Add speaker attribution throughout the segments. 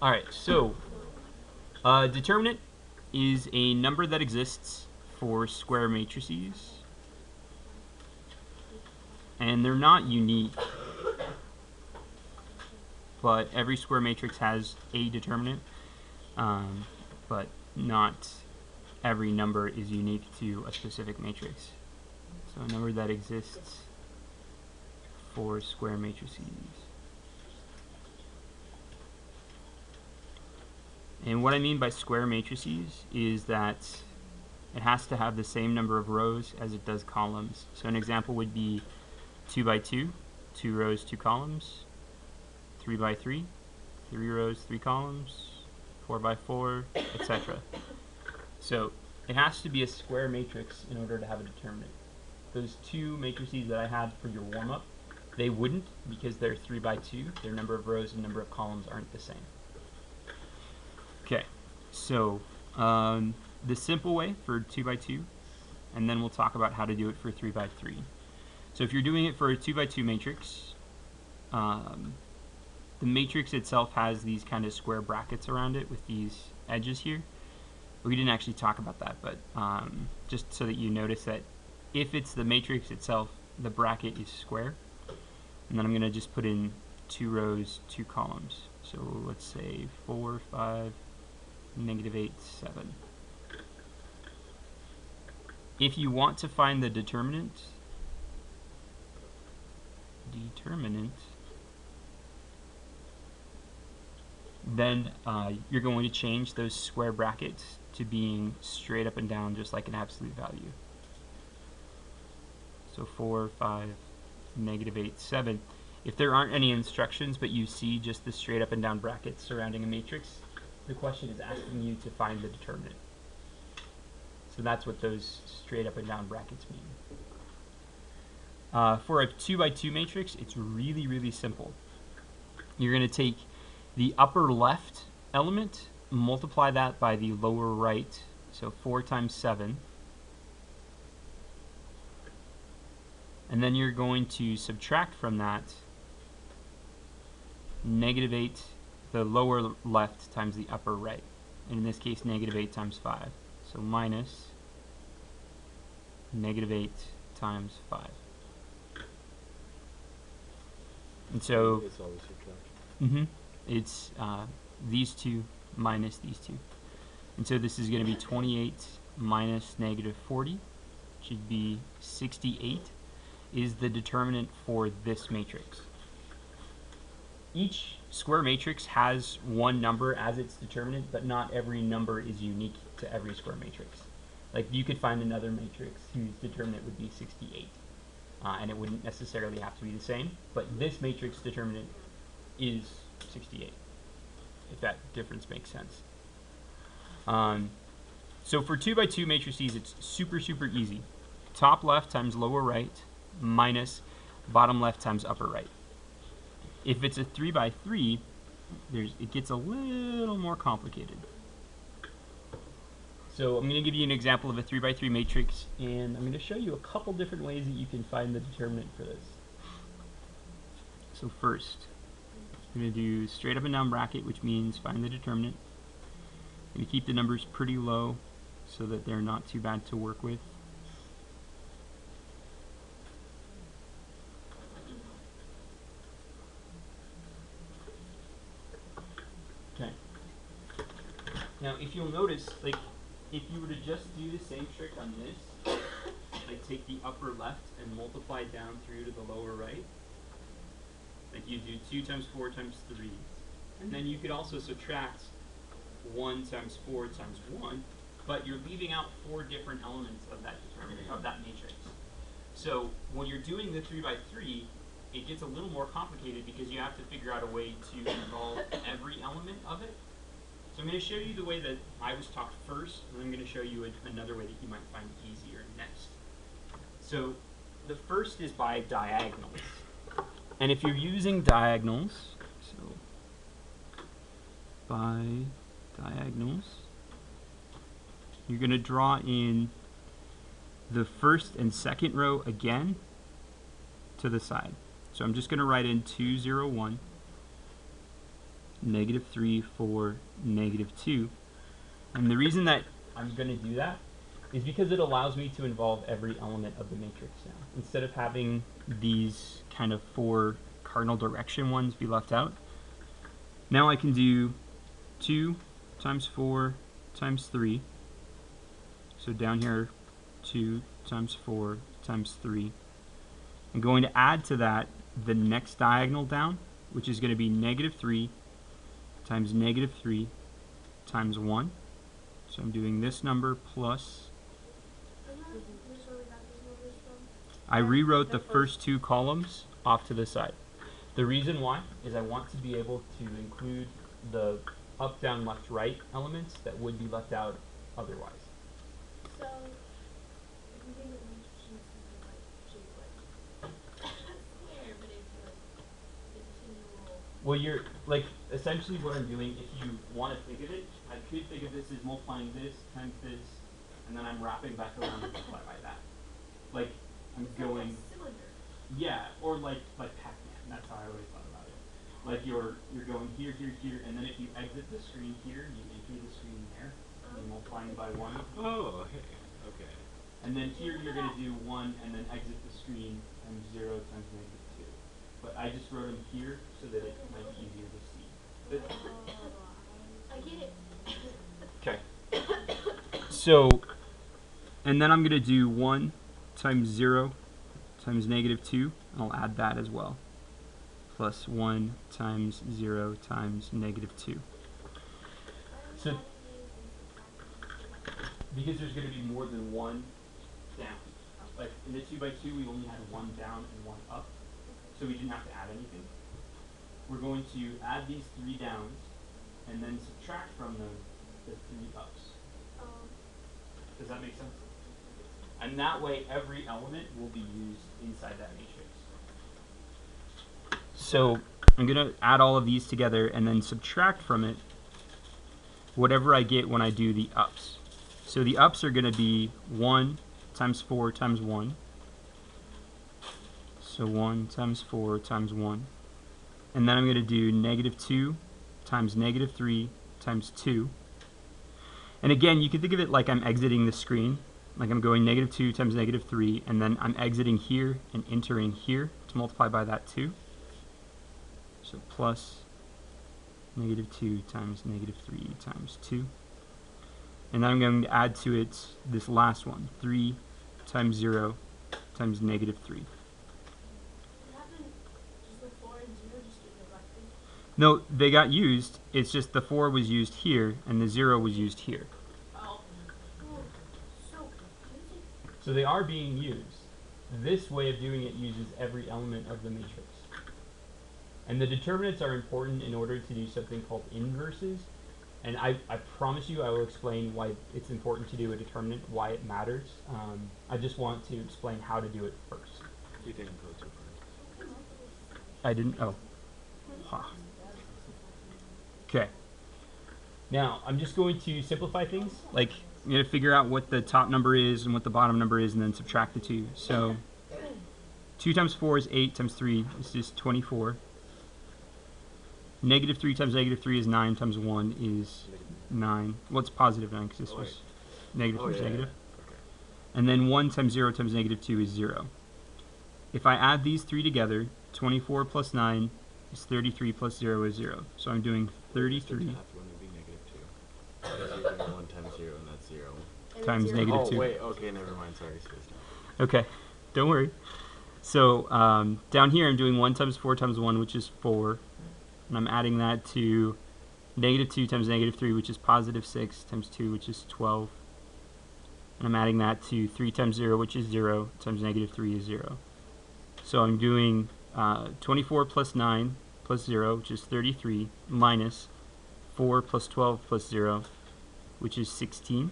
Speaker 1: Alright, so determinant is a number that exists for square matrices, and they're not unique, but every square matrix has a determinant, but not every number is unique to a specific matrix. So a number that exists for square matrices. And what I mean by square matrices is that it has to have the same number of rows as it does columns. So an example would be 2 by 2, 2 rows, 2 columns, 3 by 3, 3 rows, 3 columns, 4 by 4, etc. So it has to be a square matrix in order to have a determinant. Those two matrices that I had for your warm-up, they wouldn't, because they're 3 by 2. Their number of rows and number of columns aren't the same. Okay, so the simple way for 2 by 2, and then we'll talk about how to do it for 3 by 3. So if you're doing it for a 2 by 2 matrix, the matrix itself has these kind of square brackets around it with these edges here. We didn't actually talk about that, but just so that you notice that if it's the matrix itself, the bracket is square. And then I'm going to just put in 2 rows, 2 columns. So let's say 4, 5, -8, 7. If you want to find the determinant, then you're going to change those square brackets to being straight up and down, just like an absolute value. So 4, 5, -8, 7. If there aren't any instructions, but you see just the straight up and down brackets surrounding a matrix, the question is asking you to find the determinant. So that's what those straight up and down brackets mean. For a 2 by 2 matrix, it's really, really simple. You're going to take the upper left element, multiply that by the lower right, so 4 times 7. And then you're going to subtract from that -8, the lower left times the upper right. And in this case, -8 times 5. So minus -8 times 5. And so
Speaker 2: it's always subtraction.
Speaker 1: It's these two minus these two. And so this is going to be 28 minus -40, which should be 68, is the determinant for this matrix. Each square matrix has one number as its determinant, but not every number is unique to every square matrix. Like you could find another matrix whose determinant would be 68, and it wouldn't necessarily have to be the same, but this matrix determinant is 68, if that difference makes sense. So for 2 by 2 matrices, it's super, super easy. Top left times lower right minus bottom left times upper right. If it's a 3 by 3, it gets a little more complicated. So I'm going to give you an example of a 3 by 3 matrix, and I'm going to show you a couple different ways that you can find the determinant for this. So first, I'm going to do straight up and down bracket, which means find the determinant. I'm going to keep the numbers pretty low so that they're not too bad to work with. Okay. Now, if you'll notice, like, if you were to just do the same trick on this, like take the upper left and multiply down through to the lower right, like you do 2 times 4 times 3, and then you could also subtract 1 times 4 times 1, but you're leaving out 4 different elements of that determinant, of that matrix. So when you're doing the 3 by 3, it gets a little more complicated because you have to figure out a way to involve every element of it. So I'm going to show you the way that I was taught first, and I'm going to show you another way that you might find easier next. So the first is by diagonals. And if you're using diagonals, so by diagonals, you're going to draw in the first and second row again to the side. So I'm just going to write in 2, 0, 1. -3, 4, -2. And the reason that I'm going to do that is because it allows me to involve every element of the matrix now. Instead of having these kind of 4 cardinal direction ones be left out, now I can do 2 times 4 times 3. So down here, 2 times 4 times 3. I'm going to add to that the next diagonal down, which is going to be -3 times -3 times 1. So I'm doing this number plus. I rewrote the first 2 columns off to the side. The reason why is I want to be able to include the up, down, left, right elements that would be left out otherwise.
Speaker 3: So, if you think of the matrix in something like shape like square, but if you like continual.
Speaker 1: Well, you're like essentially what I'm doing. If you want to think of it, I could think of this as multiplying this times this, and then I'm wrapping back around and multiply by that. Like I'm going.
Speaker 3: Cylinder.
Speaker 1: Yeah, or like Pac-Man. That's how I always thought about it. Like you're going here, here, here, and then if you exit the screen here, you enter the screen there. You're multiplying by 1.
Speaker 2: Oh, okay. Okay.
Speaker 1: And then here you're going to do 1 and then exit the screen times 0 times -2. But I just wrote them here so that it might be easier to see. But
Speaker 3: I get it.
Speaker 1: okay. So, and then I'm going to do 1 times 0 times -2. I'll add that as well. Plus 1 times 0 times -2. So, because there's going to be more than 1 down. Like in the 2x2, we only had 1 down and 1 up. So we didn't have to add anything. We're going to add these 3 downs and then subtract from them the 3 ups. Does that make sense? And that way every element will be used inside that matrix. So I'm going to add all of these together and then subtract from it whatever I get when I do the ups. So the ups are going to be 1 times 4 times 1. So 1 times 4 times 1. And then I'm going to do -2 times -3 times 2. And again, you can think of it like I'm exiting the screen. Like I'm going -2 times -3, and then I'm exiting here and entering here to multiply by that 2. So plus -2 times -3 times 2. And then I'm going to add to it this last one, 3 times 0 times -3. No, they got used. It's just the 4 was used here and the 0 was used here.
Speaker 3: Oh. So confusing.
Speaker 1: So they are being used. This way of doing it uses every element of the matrix. And the determinants are important in order to do something called inverses. And I promise you I will explain why it's important to do a determinant, why it matters. I just want to explain how to do it first.
Speaker 2: You didn't go too far.
Speaker 1: I didn't? Oh. Huh. Okay. Now, I'm just going to simplify things. Like, I'm going to figure out what the top number is and what the bottom number is and then subtract the 2. So, 2 times 4 is 8 times 3 is just 24. -3 times -3 is 9 times 1 is 9. Well, it's positive 9 because this was negative times negative.
Speaker 2: Okay.
Speaker 1: And then 1 times 0 times -2 is 0. If I add these 3 together, 24 plus 9 is 33 plus 0 is 0. So I'm doing 33
Speaker 2: Wouldn't it be -2? Because you're doing 1 times 0 and that's 0.
Speaker 1: times -2.
Speaker 2: Oh, wait, okay, never mind, sorry.
Speaker 1: Okay, don't worry. So down here I'm doing 1 times 4 times 1, which is 4. And I'm adding that to -2 times -3, which is positive 6, times 2, which is 12. And I'm adding that to 3 times 0, which is 0, times -3 is 0. So I'm doing 24 plus 9 plus 0, which is 33, minus 4 plus 12 plus 0, which is 16.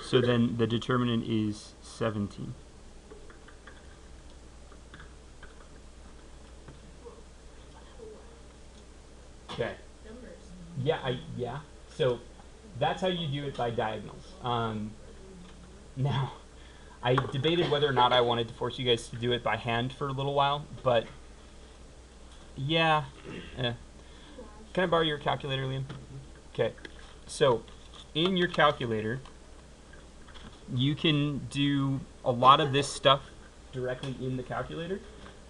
Speaker 1: So then the determinant is 17. Okay. Yeah. So that's how you do it by diagonals. Now, I debated whether or not I wanted to force you guys to do it by hand for a little while, but yeah. Can I borrow your calculator, Liam? Okay. So, in your calculator, you can do a lot of this stuff directly in the calculator.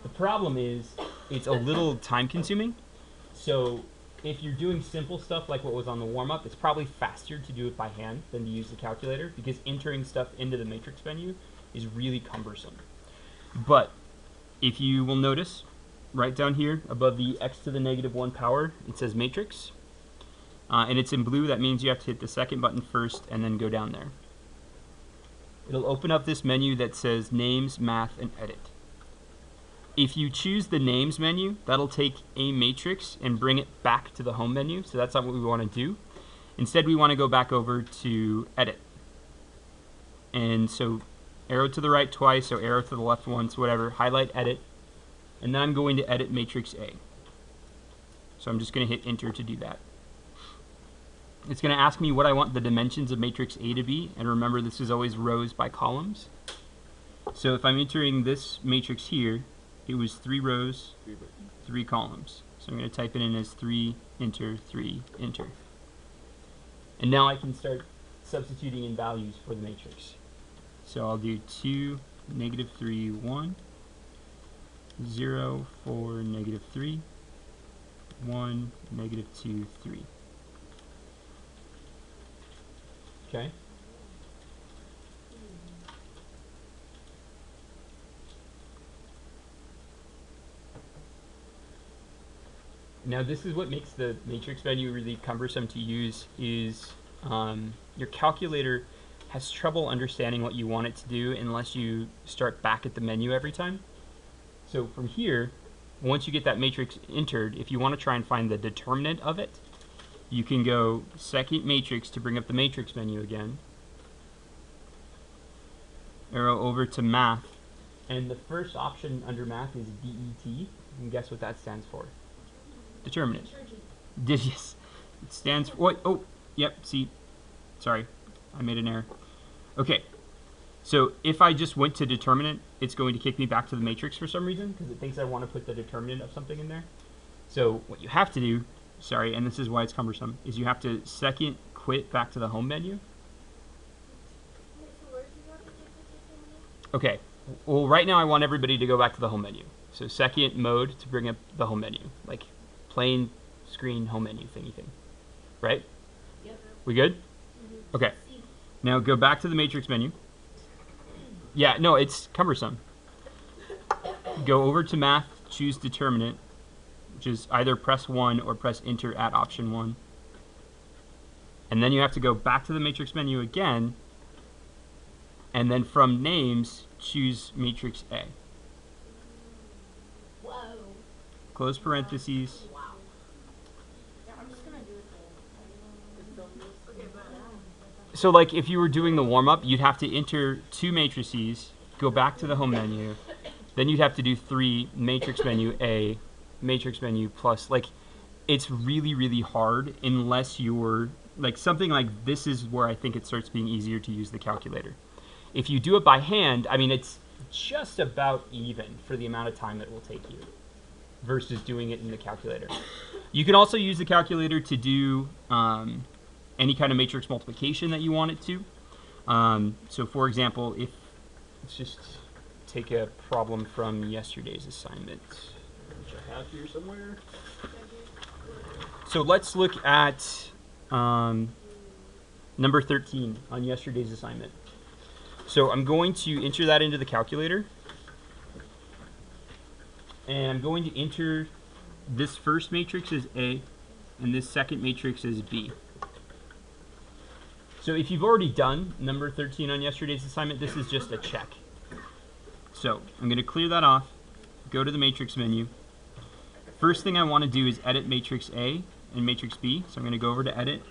Speaker 1: The problem is it's a little time consuming. So if you're doing simple stuff like what was on the warm-up, it's probably faster to do it by hand than to use the calculator, because entering stuff into the matrix menu is really cumbersome. But if you will notice, right down here above the x to the -1 power, it says matrix. And it's in blue. That means you have to hit the second button first and then go down there. It'll open up this menu that says Names, Math, and Edit. If you choose the Names menu, that'll take a matrix and bring it back to the home menu, so that's not what we want to do. Instead, we want to go back over to Edit. And so arrow to the right twice, or arrow to the left once, whatever, highlight Edit, and then I'm going to edit matrix A. So I'm just going to hit Enter to do that. It's going to ask me what I want the dimensions of matrix A to be, and remember this is always rows by columns. So if I'm entering this matrix here, it was 3 rows, 3 columns. So I'm going to type it in as 3, enter, 3, enter. And now I can start substituting in values for the matrix. So I'll do 2, -3, 1, 0, 4, -3, 1, -2, 3. Okay. Now this is what makes the matrix menu really cumbersome to use, is your calculator has trouble understanding what you want it to do unless you start back at the menu every time. So from here, once you get that matrix entered, if you want to try and find the determinant of it, you can go second matrix to bring up the matrix menu again. Arrow over to math. And the first option under math is DET. You can guess what that stands for. Determinant. Yes. It stands for, what? Oh, yep, see. Sorry, I made an error. Okay. So if I just went to determinant, it's going to kick me back to the matrix for some reason, because it thinks I want to put the determinant of something in there. So what you have to do, sorry, and this is why it's cumbersome, is you have to second quit back to the home menu. Okay, well right now I want everybody to go back to the home menu. So second mode to bring up the home menu, like plain screen home menu thingy thing. Right?
Speaker 3: Yep.
Speaker 1: We good? Mm-hmm. Okay. Now go back to the matrix menu. Yeah, no, it's cumbersome. Go over to math, choose determinant, which is either press 1 or press enter at option 1. And then you have to go back to the matrix menu again, and then from names, choose matrix A.
Speaker 3: Whoa.
Speaker 1: Close parentheses.
Speaker 3: Wow. Yeah, I'm just gonna do it
Speaker 1: So like if you were doing the warm-up, you'd have to enter 2 matrices, go back to the home menu, then you'd have to do 3, matrix menu A, matrix menu plus. Like, it's really, really hard unless you're, like something like this is where I think it starts being easier to use the calculator. If you do it by hand, I mean, it's just about even for the amount of time it will take you versus doing it in the calculator. You can also use the calculator to do any kind of matrix multiplication that you want it to. So for example, if, let's just take a problem from yesterday's assignment, which I have here somewhere. So let's look at number 13 on yesterday's assignment. So I'm going to enter that into the calculator. And I'm going to enter this first matrix as A, and this second matrix as B. So if you've already done number 13 on yesterday's assignment, this is just a check. So I'm going to clear that off, go to the matrix menu. First thing I want to do is edit matrix A and matrix B. So I'm going to go over to edit.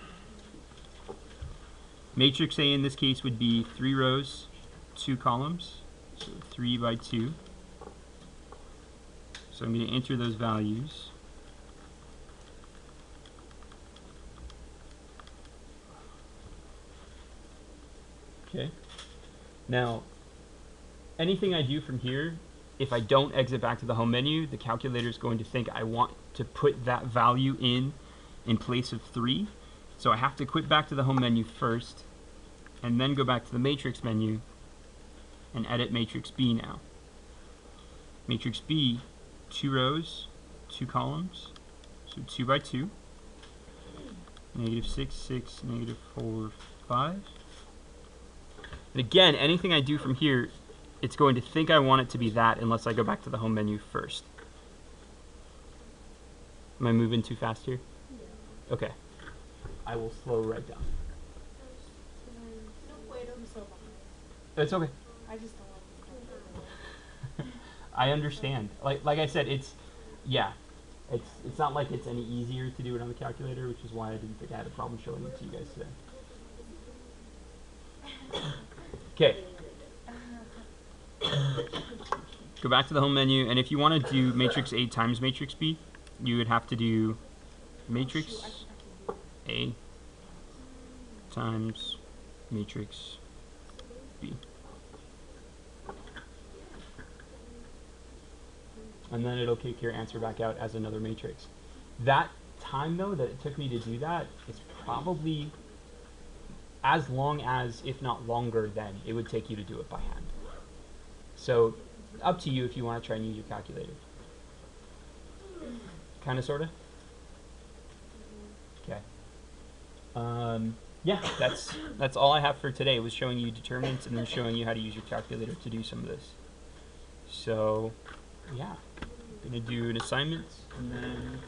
Speaker 1: Matrix A in this case would be 3 rows, 2 columns, so 3 by 2. So I'm going to enter those values. Okay. Now, anything I do from here, if I don't exit back to the home menu, the calculator is going to think I want to put that value in in place of 3. So I have to quit back to the home menu first, and then go back to the matrix menu and edit matrix B now. Matrix B, 2 rows, 2 columns, so 2 by 2, -6, 6, -4, 5. And again, anything I do from here, it's going to think I want it to be that unless I go back to the home menu first. Am I moving too fast here?
Speaker 3: Yeah.
Speaker 1: Okay. I will slow right down.
Speaker 3: No, wait, I'm so behind.
Speaker 1: It's okay.
Speaker 3: I just don't want to.
Speaker 1: I understand. Like I said, it's it's not like it's any easier to do it on the calculator, which is why I didn't think I had a problem showing it to you guys today. Okay. Go back to the home menu, and if you want to do matrix A times matrix B, you would have to do matrix A times matrix B. And then it'll kick your answer back out as another matrix. That time, though, that it took me to do that is probably as long as, if not longer than, it would take you to do it by hand. So, up to you if you want to try and use your calculator. Kind of, sort of? Okay. Yeah, that's all I have for today. It was showing you determinants and then showing you how to use your calculator to do some of this. So, yeah. I'm going to do an assignment and then